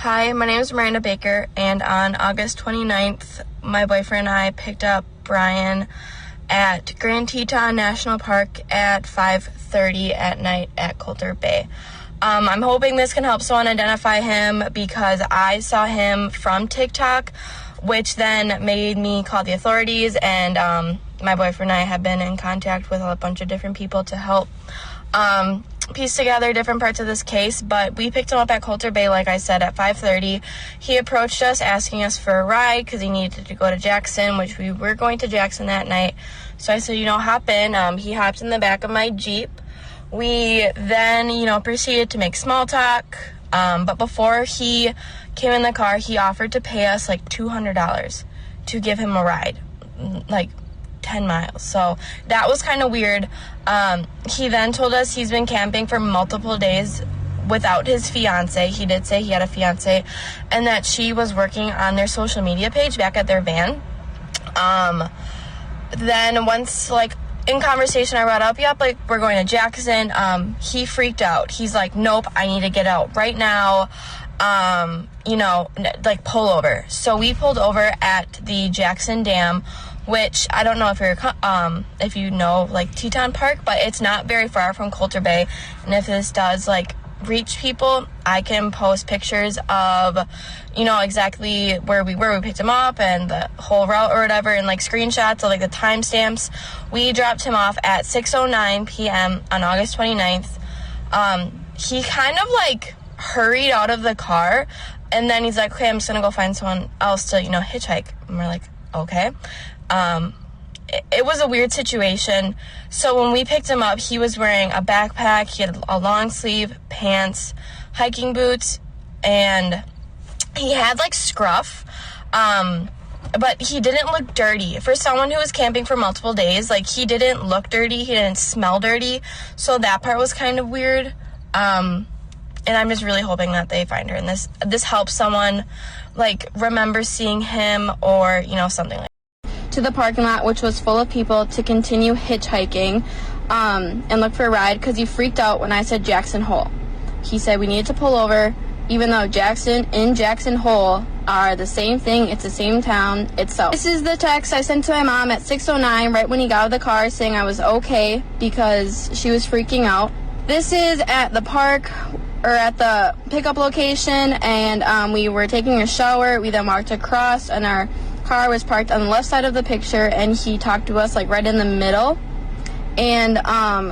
Hi, my name is Miranda Baker, and on August 29th, my boyfriend and I picked up Brian at Grand Teton National Park at 5:30 at night at Coulter Bay. I'm hoping this can help someone identify him because I saw him from TikTok, which then made me call the authorities, and my boyfriend and I have been in contact with a bunch of different people to help piece together different parts of this case. But we picked him up at Coulter Bay, like I said, at 5:30. He approached us asking us for a ride because he needed to go to Jackson, which we were going to Jackson that night. So I said, hop in. He hopped in the back of my Jeep. We then, proceeded to make small talk. But before he came in the car, he offered to pay us like $200 to give him a ride, like 10 miles. So that was kind of weird. He then told us he's been camping for multiple days without his fiance. He did say he had a fiance, and that she was working on their social media page back at their van. Then once, in conversation, I brought up, we're going to Jackson. He freaked out. He's like, nope, I need to get out right now. Pull over. So we pulled over at the Jackson Dam, which I don't know if you know Teton Park, but it's not very far from Coulter Bay. And if this does reach people, I can post pictures of exactly where we picked him up and the whole route or whatever, and screenshots of the timestamps. We dropped him off at 6:09 p.m. on August 29th. He kind of hurried out of the car, and then he's like, okay, I'm just gonna go find someone else to hitchhike. And we're like, okay. It was a weird situation. So when we picked him up, he was wearing a backpack, he had a long sleeve pants, hiking boots, and he had scruff. But he didn't look dirty. For someone who was camping for multiple days, he didn't look dirty, he didn't smell dirty. So that part was kind of weird. And I'm just really hoping that they find her, and this helps someone remember seeing him, or something like that. To the parking lot, which was full of people, to continue hitchhiking and look for a ride, because he freaked out when I said Jackson Hole. He said we needed to pull over, even though Jackson and Jackson Hole are the same thing. It's the same town itself. This is the text I sent to my mom at 6:09, right when he got out of the car, saying I was okay because she was freaking out. This is at the park, or at the pickup location, and we were taking a shower. We then walked across, and our car was parked on the left side of the picture, and he talked to us right in the middle. And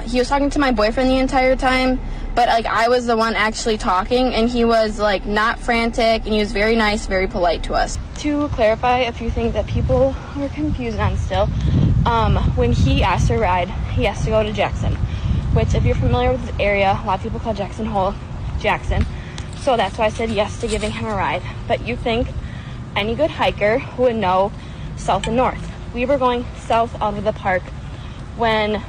he was talking to my boyfriend the entire time, but I was the one actually talking, and he was not frantic, and he was very nice, very polite to us. To clarify a few things that people were confused on still, when he asked for a ride, he has to go to Jackson, which, if you're familiar with the area, a lot of people call Jackson Hole Jackson. So that's why I said yes to giving him a ride. But you think any good hiker would know south and north. We were going south out of the park when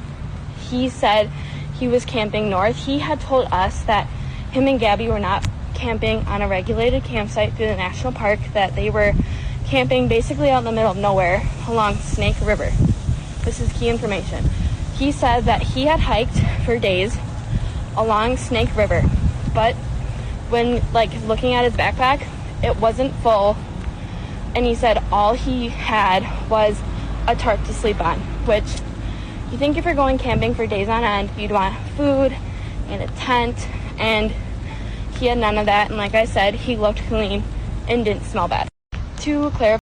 he said he was camping north. He had told us that him and Gabby were not camping on a regulated campsite through the national park, that they were camping basically out in the middle of nowhere along Snake River. This is key information. He said that he had hiked for days along Snake River, but when looking at his backpack, it wasn't full, and he said all he had was a tarp to sleep on, which you think if you're going camping for days on end, you'd want food and a tent, and he had none of that. And like I said, he looked clean and didn't smell bad. To clarify,